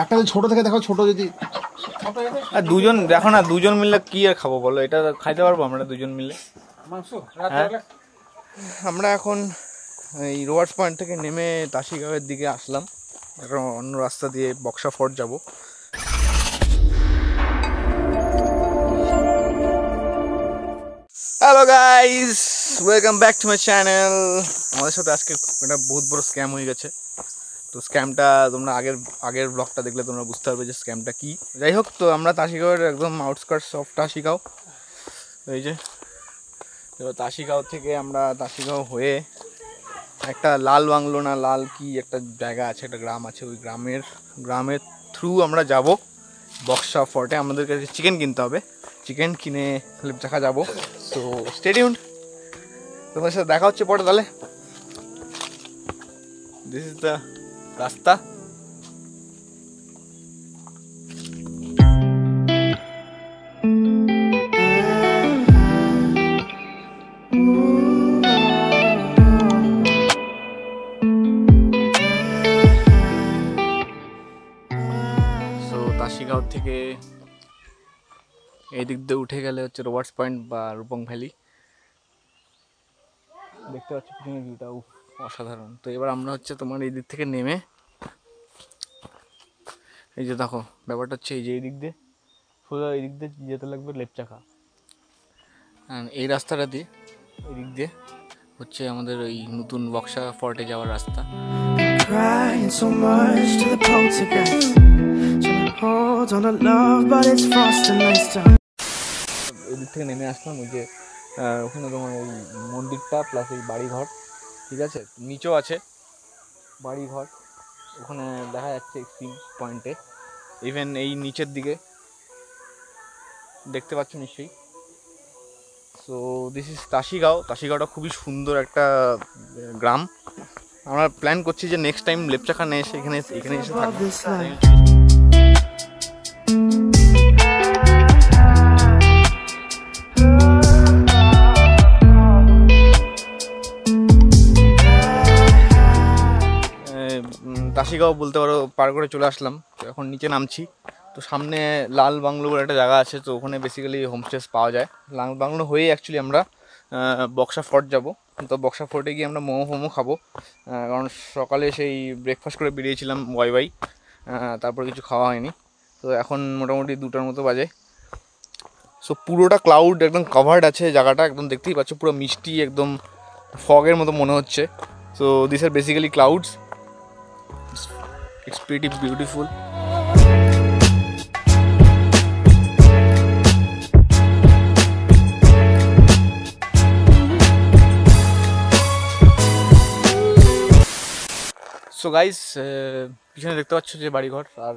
একটা যদি ছোট থেকে দেখো, ছোট যদি দুজন দেখো না, দুজন মিলে কি আর খাবো বলো, এটা খাইতে পারবো আমরা দুজন মিলে মাংস। আমরা এখন এই রোয়ার্স পয়েন্ট থেকে নেমে তাসিগাঁওয়ের দিকে আসলাম, এখন অন্য রাস্তা দিয়ে বক্সা ফোর্ট যাব। Hello guys, welcome back to my channel. আমাদের সাথে আজকে একটা বহুত বড় স্ক্যাম হয়ে গেছে। তো স্ক্যামটা তোমরা আগের ব্লগটা দেখলে তোমরা বুঝতে পারবে যে স্ক্যামটা কী। যাই হোক, তো আমরা তাসিগাঁওয়ের একদম আউটস্কার্টস অফ তাসিগাঁও, এই যে তাসিগাঁও থেকে আমরা তাসিগাঁও হয়ে একটা লাল বাংলো না লাল কি একটা জায়গা আছে, একটা গ্রাম আছে, ওই গ্রামের থ্রু আমরা যাব বক্সা ফোর্টে। আমাদের কাছে চিকেন কিনতে হবে, চিকেন কিনে লেপচাখা যাবো। তো স্টে টিউনড, তোমাদের সাথে দেখা হচ্ছে পরে তাহলে। দিস ইজ দ্য রাস্তা। তাসিগাঁও থেকে এই দিক দিয়ে উঠে গেলে হচ্ছে রোবার্টস পয়েন্ট বা রূপং ভ্যালি, দেখতে পাচ্ছি পিছনে ভিউটা অসাধারণ। তো এবার আমরা হচ্ছে তোমার এই দিক থেকে নেমে, এই যে দেখো ব্যাপারটা হচ্ছে এই যে এই দিক দিয়ে সোজা এই দিক দিয়ে যেতে লাগবে লেপচাখা, এই রাস্তাটা দিয়ে এই দিক দিয়ে হচ্ছে আমাদের ওই নতুন বক্সা ফোর্টে যাওয়ার রাস্তা। এদিক থেকে নেমে আসলাম, ওই যে ওখানে তোমার ওই মন্দিরটা প্লাস এই বাড়িঘর, ঠিক আছে, নিচেও আছে বাড়িঘর, ওখানে দেখা যাচ্ছে এক্সট্রিম পয়েন্টে। ইভেন এই নিচের দিকে দেখতে পাচ্ছ নিশ্চয়ই। So this is Tashigaon. তাসিগাঁওটা খুবই সুন্দর একটা গ্রাম। আমরা প্ল্যান করছি যে নেক্সট টাইম লেপচাখা নিয়ে এসে এখানে এসে থাকবো। তাসিগাঁও বলতে পারো পার করে চলে আসলাম, তো এখন নিচে নামছি। তো সামনে লাল বাংলো বলে একটা জায়গা আছে, তো ওখানে বেসিক্যালি হোমস্টেস পাওয়া যায়। লাল বাংলো হয়েই অ্যাকচুয়ালি আমরা বক্সা ফোর্ট যাব। তো বক্সা ফোর্টে গিয়ে আমরা মোমো খাবো, কারণ সকালে সেই ব্রেকফাস্ট করে বেরিয়েছিলাম ওয়াই তারপর কিছু খাওয়া হয়নি। তো এখন মোটামুটি 2টার মতো বাজে। সো পুরোটা ক্লাউড একদম কভার্ড আছে জায়গাটা, একদম দেখতেই পাচ্ছ পুরো মিষ্টি, একদম ফগের মতো মনে হচ্ছে। So this are basically clouds, it's pretty beautiful. So guys, পিছনে দেখতে পাচ্ছ যে বাড়িঘর আর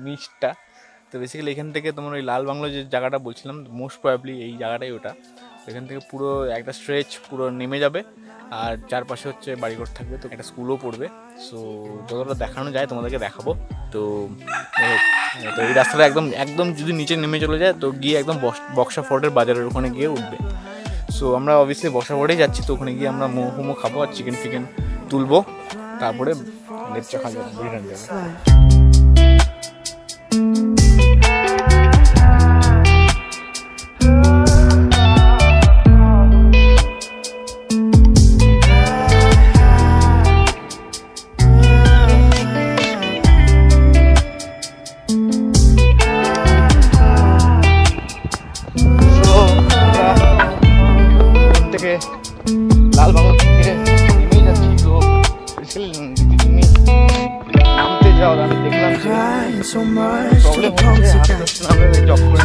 নিচটা, তো বেসিক্যালি এখান থেকে তোমার ওই লাল বাংলো যে জায়গাটা বলছিলাম, মোস্ট প্রবাবলি এই জায়গাটাই ওটা। এখান থেকে পুরো একটা স্ট্রেচ পুরো নেমে যাবে, আর চারপাশে হচ্ছে বাড়িঘর থাকবে, তো একটা স্কুলও পড়বে। সো যতটা দেখানো যায় তোমাদেরকে দেখাবো। তো এই রাস্তাটা একদম যদি নিচে নেমে চলে যায় তো গিয়ে একদম বক্সা ফোর্টের বাজারের ওখানে গিয়ে উঠবে। সো আমরা অবভিয়াসলি বক্সা ফোর্টেই যাচ্ছি, তো ওখানে গিয়ে আমরা মোমো খাবো আর চিকেন ফিকেন তুলবো, তারপরে লেপচাখা যাবো, রিটার্ন যাবো। লাল বাংলা থেকে নেমেই যাচ্ছি, তো তুমি নামতে যাও, আমি দেখলাম প্রবলেম হচ্ছে, জব করে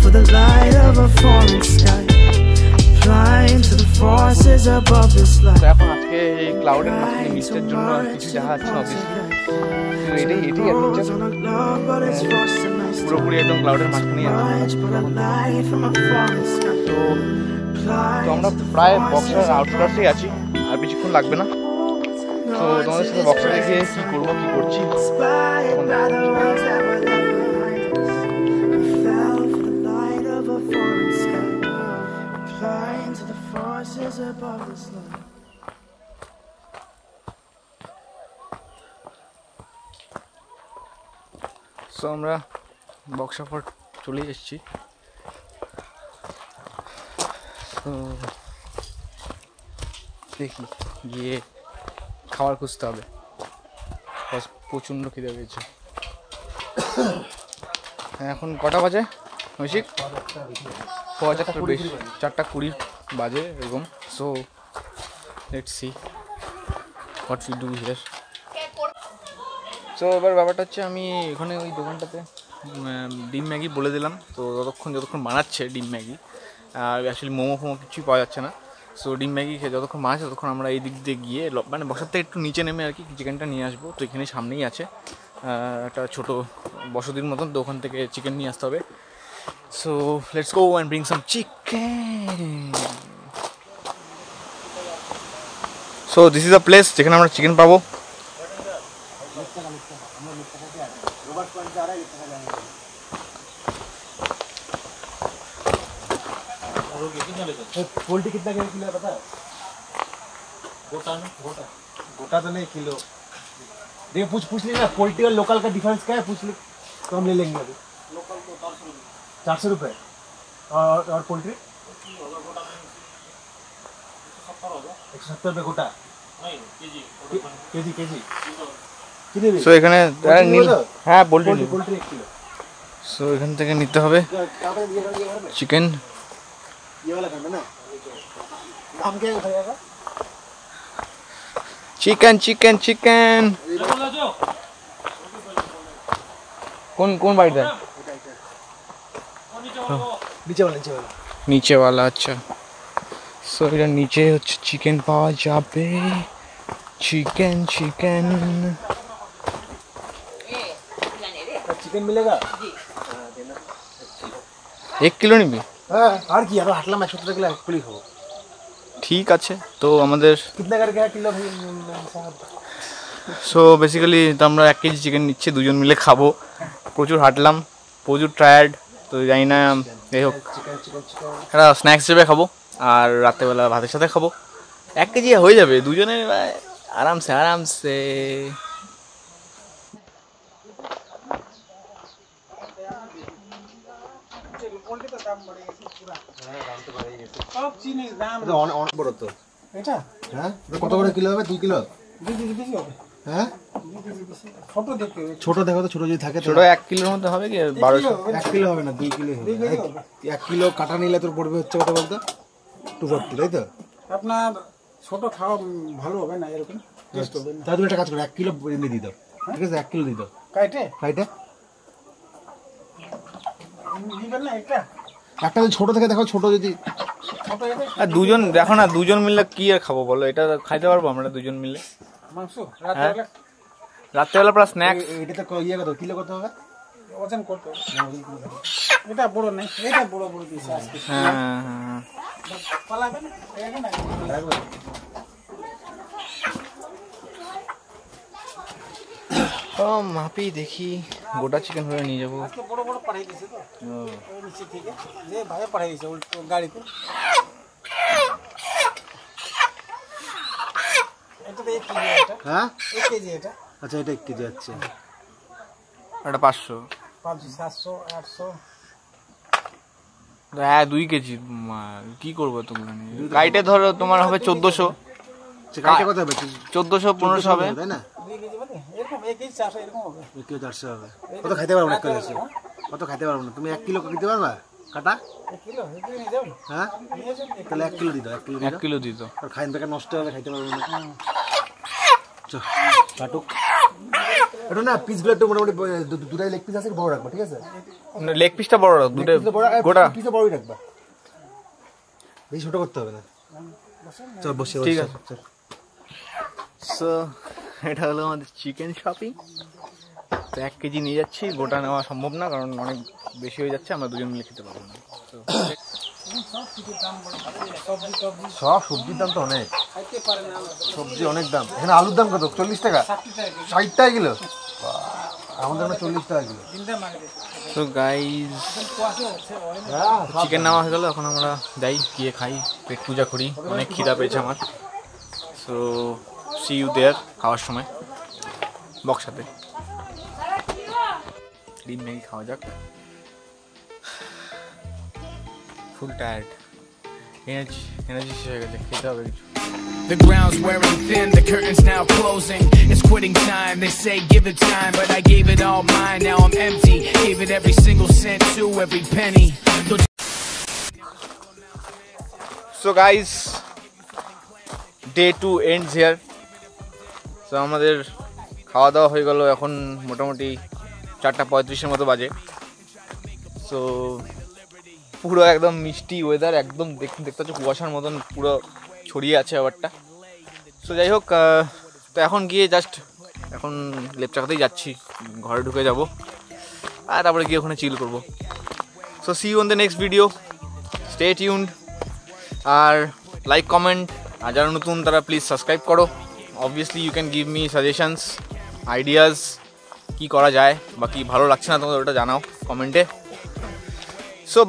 for the light of a foreign sky, flying to the forces above this life. এখন আজকে এই ক্লাউডের মাঝখানে মিস্টের জন্য কিছু জায়গা আছে অবভিয়াসলি, তো এটাই পুরোপুরি একদম ক্লাউডের মাঝখানে আছে। তো আমরা প্রায় বক্সার আউটস্কার্টসেই আছি, আর বেশিক্ষণ লাগবে না। তো তোমাদের সাথে বক্সটা দেখে কি করবো কি করছি সো আমরা বক্সা পর চলে এসেছি। তো দেখি গিয়ে খাবার খুঁজতে হবে, প্রচণ্ড খিদে পেয়েছে। এখন কটা বাজে নৈশিক? 4:20 বাজে এরকম। So let's see what we do here. So এবার ব্যাপারটা হচ্ছে আমি এখানে ওই দোকানটাতে ডিম ম্যাগি বলে দিলাম। তো যতক্ষণ বানাচ্ছে ডিম ম্যাগি, আর অ্যাকচুয়ালি মোমো ফোমো কিছুই পাওয়া যাচ্ছে না। সো ডিম ম্যাগি খেয়ে যতক্ষণ বানাচ্ছে ততক্ষণ আমরা এই দিক দিয়ে গিয়ে মানে বসার থেকে একটু নিচে নেমে আর কি চিকেনটা নিয়ে আসবো। তো এখানে সামনেই আছে একটা ছোটো বসতির মতন, তো ওখান থেকে চিকেন নিয়ে আসতে হবে। So let's go and bring some chicken. So this is a place যেখানে আমরা চিকেন পাবো। पोल्ट्री कितना किलो है पता है? गोटा तो नहीं किलो। देखिए पूछ लेना पोल्ट्री और लोकल का डिफरेंस क्या है, पूछ ले तो हम ले लेंगे अभी। लोकल तो 400 रुपये और पोल्ट्री 170 रुपये गोटा केजी केजी। সো এখানে হ্যাঁ পোল্ট্রি 1 किलो। সো এখান থেকে নিতে হবে চিকেন। ये वाला खाना ना नाम क्या है? Chicken chicken chicken. কোন বাড়িটা? নিচে वाला। আচ্ছা সো এটা নিচে হচ্ছে চিকেন পাওয়া যাবে। চিকেন चिकन मिलेगा? 1 কিলো নিবি? হ্যাঁ আর কি আরো হাঁটলাম 170 কিলো এক কিলো খাবো। ঠিক আছে তো আমাদের कितना करके है किलो भाई साहब? সো বেসিক্যালি তো আমরা 1 কেজি চিকেন নিচ্ছি, দুজন মিলে খাবো। প্রচুর হাঁটলাম, প্রচুর টায়ার্ড, তো জানি না যাই হোক একটা স্ন্যাক্স হিসেবে খাবো আর রাত্রেবেলা ভাতের সাথে খাবো। 1 কেজি হয়ে যাবে দুজনের আরামসে আরামসে। অনেক বড় তো এটা। হ্যাঁ কত করে কিলো হবে? 2 কিলো? হ্যাঁ ছোট দেখো তো, ছোট যদি থাকে ছোট 1 কিলোর মধ্যে হবে কি? 1200। 1 কিলো হবে না, 2 কিলো হবে। 1 কিলো কাটা নিলে তোর পড়বে হচ্ছে কত বলতো? 240, তাই তো? আপনার ছোট খাওয়া ভালো হবে না, এরকম টেস্ট হবে না। তাহলে তুমি একটা কাজ করো, 1 কিলো এমনি দিয়ে দাও, ঠিক আছে? 1 কিলো দিয়ে দাও কাইটে কাইটে। নিবেন না একটা? একটা যদি ছোট থেকে দেখো, ছোট যদি ছোট এটা আর দুজন দেখো না, দুজন মিলে কি আর খাবো বলো? এটা খাইতে পারবো আমরা দুজন মিলে? মাংস রাত্রে রাত্রেবেলা প্লাস স্ন্যাক্স। এটা তো ইয়ে কত কিলো কত হবে? ওজন করতে এটা বড় নাই, এটা বড় বড় পিস আছে। হ্যাঁ হ্যাঁ পালাবেন এটা না ও মাপি দেখি গোটা চিকেন হলে নিয়ে যাবো। আজকে বড় বড় পাঠাই দিয়েছে তো ওই নিচে থেকে, যে ভাই পাঠাই দিয়েছে ওই গাড়িতে। এটা তো 1 কেজি, এটা হ্যাঁ 1 কেজি এটা। আচ্ছা এটা 1 কেজি আছে, এটা 500 700 800। হ্যাঁ 2 কেজি কি করবো তোমরা? গাইটে ধরো তোমার হবে 1400। কাইটে কত হবে? 1400 1500 হবে তাই না? 2 কেজি মানে এরকম 1 কেজি 400 এরকম হবে। 1 কিলো 400 হবে। কত খাইতে পারবো না? কত খাইতে পারবো না। তুমি 1 কিলো দিতে পারবা কাটা? 1 কিলো এদিকে নিয়ে যাও। হ্যাঁ নিয়ে যাও তাহলে 1 কিলো দিতে 1 কিলো 1 কিলো দিত। আর খাইন বেকার নষ্ট হবে, খাইতে পারবো না। চল কাটুক। এটা না পিসগুলো একটু মোটামুটি দুটাই লেগ পিস আছে, বড় রাখবা, ঠিক আছে? লেগ পিসটা বড় রাখ, দুটো গোটা পিসটা বড়ই রাখবা, বেশি ছোট করতে হবে না। চল বসে ঠিক আছে। সো এটা হলো আমাদের চিকেন শপিং। তো 1 কেজি নিয়ে যাচ্ছি, গোটা নেওয়া সম্ভব না কারণ অনেক বেশি হয়ে যাচ্ছে, আমরা দুজন মিলে খেতে পারবো না। সব সবজির দাম তো অনেক, সবজি অনেক দাম। এখানে আলুর দাম কত? 40 টাকা, 60 টাকা কিলো। আমাদের এখানে 40 টাকা কিলো। তো গাইজ চিকেন নেওয়া হয়ে গেল, এখন আমরা যাই গিয়ে খাই, পেট পূজা করি, অনেক খিদা পেয়েছে আমার। সো সি ইউ দেয়ার খাওয়ার সময় বক্সাতে। ডিম ম্যাগি খাওয়া যাক। ফুল টায়ার্ড, এনার্জি শেষ হয়ে গেছে, খেতে হবে কিছু। The ground's wearing thin, the curtain's now closing. It's quitting time, they say give it time, but I gave it all mine, now I'm empty. Gave it every single cent to every penny. So guys, day 2 ends here. So আমাদের খাওয়া দাওয়া হয়ে গেল, এখন মোটামুটি 4:35 মতো বাজে। So পুরো একদম মিষ্টি ওয়েদার, একদম দেখতে পাচ্ছ কুয়াশার মতন পুরো ছড়িয়ে আছে ব্যাপারটা। সো যাই হোক, তো এখন গিয়ে জাস্ট এখন লেপচাকাতেই যাচ্ছি, ঘরে ঢুকে যাব আর তারপরে গিয়ে ওখানে চিল করবো। So see you on the next video, stay tuned. আর লাইক কমেন্ট, আর যারা নতুন তারা প্লিজ সাবস্ক্রাইব করো। Obviously you can give me suggestions, ideas, কী করা যায় বা কী ভালো লাগছে না তোমাদের ওটা জানাও কমেন্টে। সো